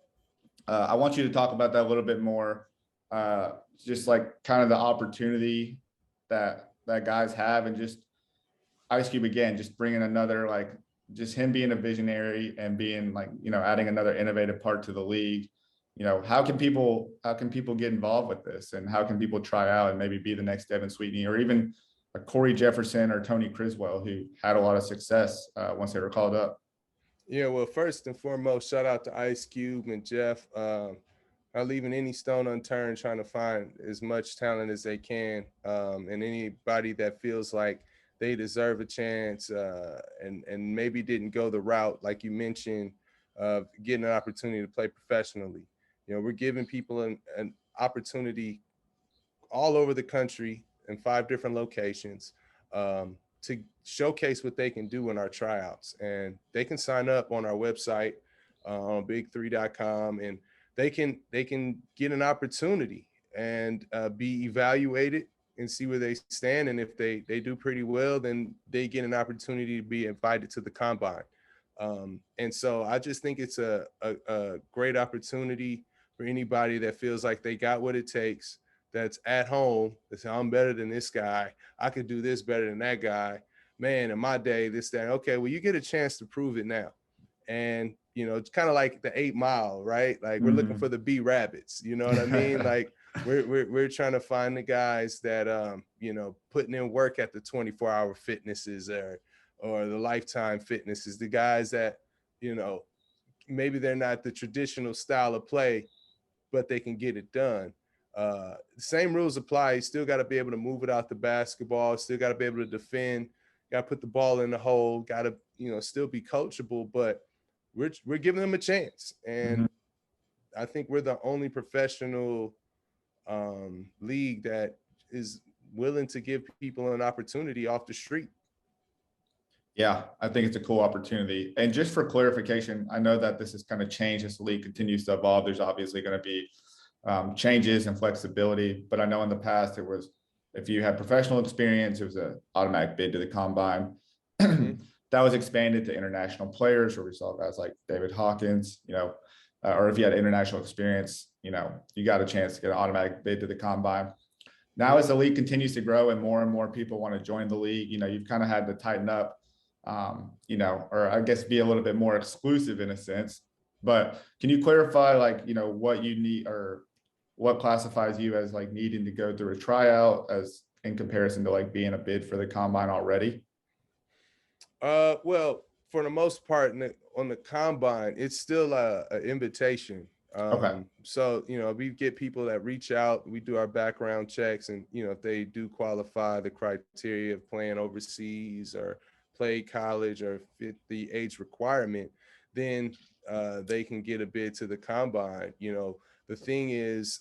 I want you to talk about that a little bit more. Just like kind of the opportunity that guys have, and just Ice Cube again, just bringing another, like, just him being a visionary and being like, you know, adding another innovative part to the league. You know, how can people get involved with this, and how can people try out and maybe be the next Devin Sweetney, or even a Corey Jefferson or Tony Criswell, who had a lot of success once they were called up? Yeah, well, first and foremost, shout out to Ice Cube and Jeff. Not leaving any stone unturned, trying to find as much talent as they can, and anybody that feels like they deserve a chance and maybe didn't go the route, like you mentioned, of getting an opportunity to play professionally. You know, we're giving people an opportunity all over the country in 5 different locations to showcase what they can do in our tryouts. And they can sign up on our website on big3.com, and they can get an opportunity and be evaluated and see where they stand. And if they do pretty well, then they get an opportunity to be invited to the Combine. And so I just think it's a great opportunity for anybody that feels like they got what it takes, that's at home, that say, I'm better than this guy, I could do this better than that guy. Man, in my day, this, that. Okay, well, you get a chance to prove it now. And, you know, it's kind of like the 8 Mile, right? Like we're looking for the B Rabbits, you know what I mean? Like we're trying to find the guys that, you know, putting in work at the 24-hour fitnesses or the Lifetime fitnesses, the guys that, you know, maybe they're not the traditional style of play, but they can get it done. The same rules apply. You still got to be able to move it out the basketball, still got to be able to defend, got to put the ball in the hole, got to, you know, still be coachable, but we're giving them a chance. And I think we're the only professional league that is willing to give people an opportunity off the street. Yeah, I think it's a cool opportunity. And just for clarification, I know that this has kind of changed as the league continues to evolve. There's obviously going to be changes and flexibility, but I know in the past it was, if you had professional experience, it was an automatic bid to the Combine. That was expanded to international players, where we saw guys like David Hawkins, you know, or if you had international experience, you know, you got a chance to get an automatic bid to the Combine. Now, as the league continues to grow and more people want to join the league, you know, you've kind of had to tighten up, you know, or I guess be a little bit more exclusive in a sense. But can you clarify, like, you know, what you need, or what classifies you as like needing to go through a tryout as in comparison to like being a bid for the Combine already? Well, for the most part, on the Combine, it's still an invitation. Okay. So, you know, we get people that reach out, we do our background checks, and, you know, if they do qualify the criteria of playing overseas or play college or fit the age requirement, then they can get a bid to the Combine. You know, the thing is,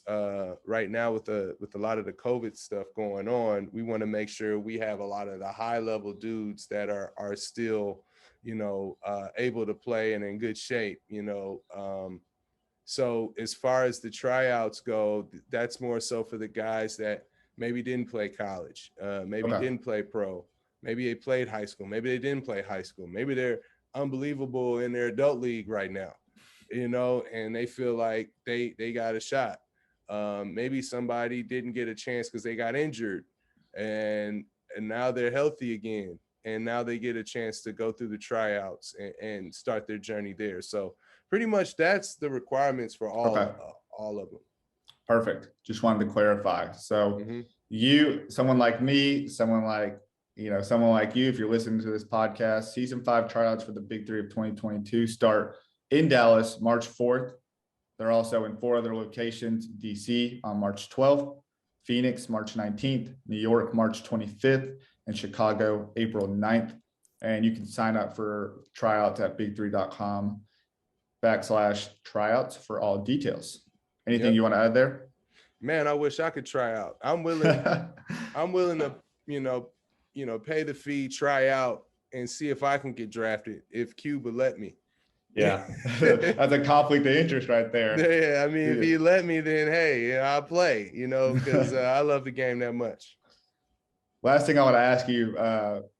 right now with a lot of the COVID stuff going on, we want to make sure we have a lot of the high level dudes that are still, able to play and in good shape, So as far as the tryouts go, that's more so for the guys that maybe didn't play college, maybe didn't play pro, maybe they played high school, maybe they didn't play high school, maybe they're unbelievable in their adult league right now, and they feel like they got a shot. Maybe somebody didn't get a chance because they got injured, and now they're healthy again, and now they get a chance to go through the tryouts and start their journey there. So pretty much that's the requirements for all of them. Perfect. Just wanted to clarify. So someone like me, someone like you, if you're listening to this podcast, season 5 tryouts for the Big 3 of 2022 start in Dallas, March 4th. They're also in 4 other locations: DC on March 12th, Phoenix, March 19th, New York, March 25th, and Chicago, April 9th. And you can sign up for tryouts at big3.com/tryouts for all details. Anything you want to add there? Man, I wish I could try out. I'm willing to, pay the fee, try out, and see if I can get drafted if Cuba let me. Yeah, that's a conflict of interest right there. Yeah, I mean, if he let me, then hey, I'll play, because I love the game that much. Last thing I want to ask you,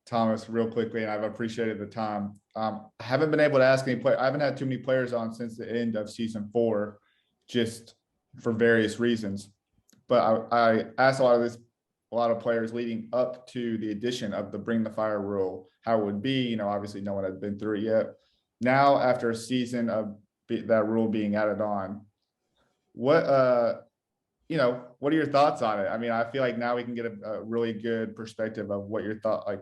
Thomas, real quickly, and I've appreciated the time. I haven't been able to ask any I haven't had too many players on since the end of season 4, just for various reasons. But I asked a lot of players leading up to the addition of the Bring the Fire rule, how it would be. Obviously no one had been through it yet. Now, after a season of that rule being added on, what are your thoughts on it? I mean, I feel like now we can get a really good perspective of what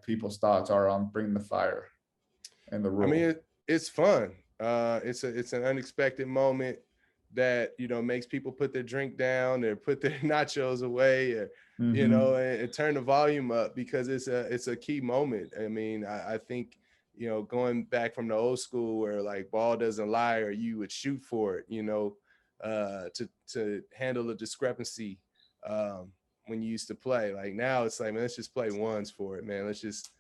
people's thoughts are on Bring the Fire and the rule. I mean, it's fun. It's an unexpected moment that, makes people put their drink down or put their nachos away, or, and turn the volume up, because it's a key moment. I mean, I think, going back from the old school where like ball doesn't lie, or you would shoot for it, to handle the discrepancy when you used to play. Like now it's like, man, let's just play ones for it, man. Let's just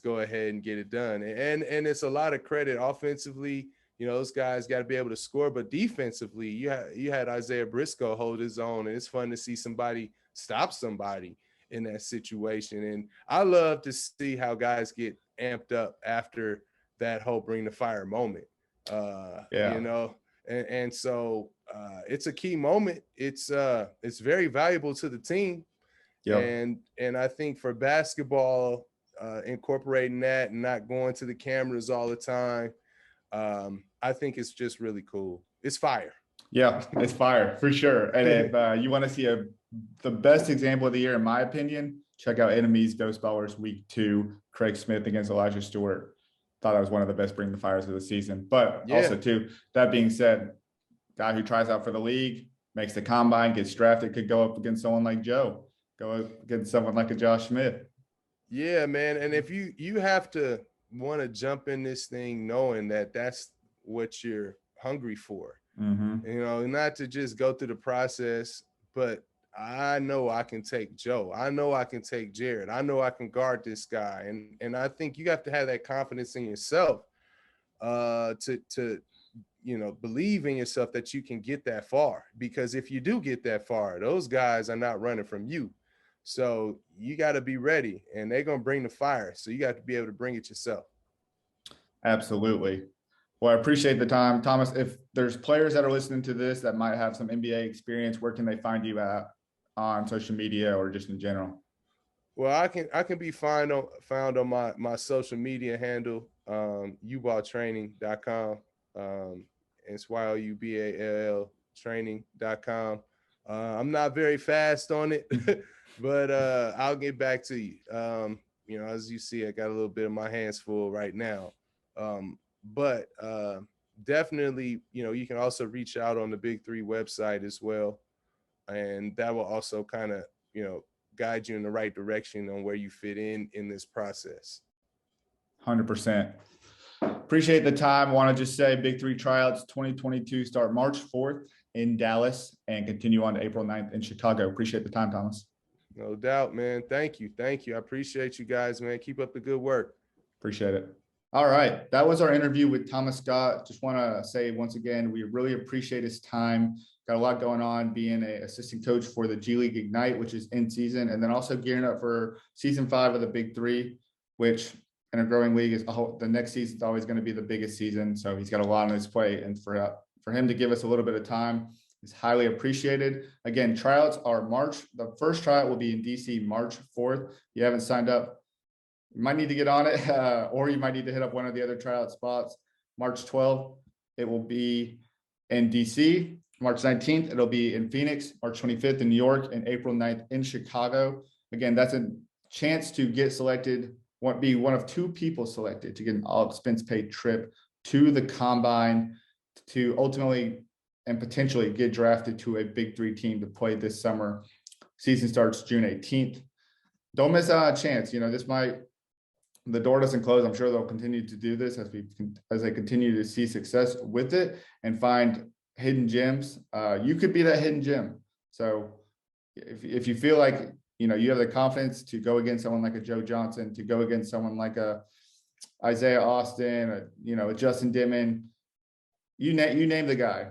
go ahead and get it done. And it's a lot of credit offensively. Those guys got to be able to score, but defensively, you had Isaiah Briscoe hold his own, and it's fun to see somebody stop somebody in that situation. And I love to see how guys get amped up after that whole Bring the Fire moment. And so it's a key moment. It's very valuable to the team. And I think for basketball, incorporating that and not going to the cameras all the time, I think it's just really cool. It's fire. Yeah, it's fire for sure. And if you want to see the best example of the year, in my opinion, check out Enemies Ghost Ballers Week 2, Craig Smith against Elijah Stewart. Thought that was one of the best Bring the Fires of the season. But also too, that being said, guy who tries out for the league, makes the combine, gets drafted, could go up against someone like Joe, go up against someone like a Josh Smith. Yeah, man. And if you have to want to jump in this thing knowing that that's what you're hungry for, not to just go through the process, but I know I can take Joe. I know I can take Jared. I know I can guard this guy. And I think you have to have that confidence in yourself to believe in yourself that you can get that far. Because if you do get that far, those guys are not running from you. So you got to be ready, and they're going to bring the fire. So you got to be able to bring it yourself. Absolutely. Well, I appreciate the time. Thomas, if there's players that are listening to this that might have some NBA experience, where can they find you at on social media or just in general? Well, I can be found on my social media handle, uballtraining.com. It's YOUBALL training.com. I'm not very fast on it, but I'll get back to you. As you see, I got a little bit of my hands full right now. But definitely, you can also reach out on the Big3 website as well. And that will also kind of, guide you in the right direction on where you fit in this process. 100%. Appreciate the time. Want to just say Big3 Tryouts 2022 start March 4th in Dallas and continue on to April 9th in Chicago. Appreciate the time, Thomas. No doubt, man. Thank you. I appreciate you guys, man. Keep up the good work. Appreciate it. All right. That was our interview with Thomas Scott. Just want to say once again, we really appreciate his time. Got a lot going on being an assistant coach for the G League Ignite, which is in season, and then also gearing up for season 5 of the Big 3, which in a growing league is the next season is always going to be the biggest season. So he's got a lot on his plate, and for him to give us a little bit of time is highly appreciated. Again, tryouts are March. The first tryout will be in DC March 4th. If you haven't signed up, you might need to get on it, or you might need to hit up one of the other tryout spots. March 12th, it will be in DC. March 19th, it'll be in Phoenix. March 25th in New York, and April 9th in Chicago. Again, that's a chance to get selected, be one of 2 people selected to get an all expense paid trip to the Combine to ultimately and potentially get drafted to a Big 3 team to play this summer. Season starts June 18th. Don't miss out on a chance. The door doesn't close. I'm sure they'll continue to do this as they continue to see success with it and find hidden gems. You could be that hidden gem. So if you feel like you have the confidence to go against someone like a Joe Johnson, to go against someone like a Isaiah Austin, a Justin Dimon, you name the guy.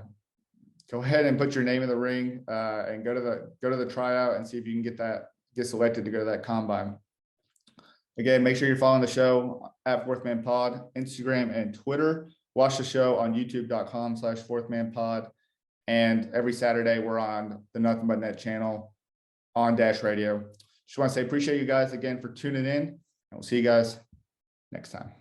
Go ahead and put your name in the ring and go to the tryout and see if you can get selected to go to that combine. Again, make sure you're following the show at Fourth Man Pod, Instagram and Twitter. Watch the show on youtube.com/fourthmanpod. And every Saturday, we're on the Nothing But Net channel on Dash Radio. Just want to say appreciate you guys again for tuning in. And we'll see you guys next time.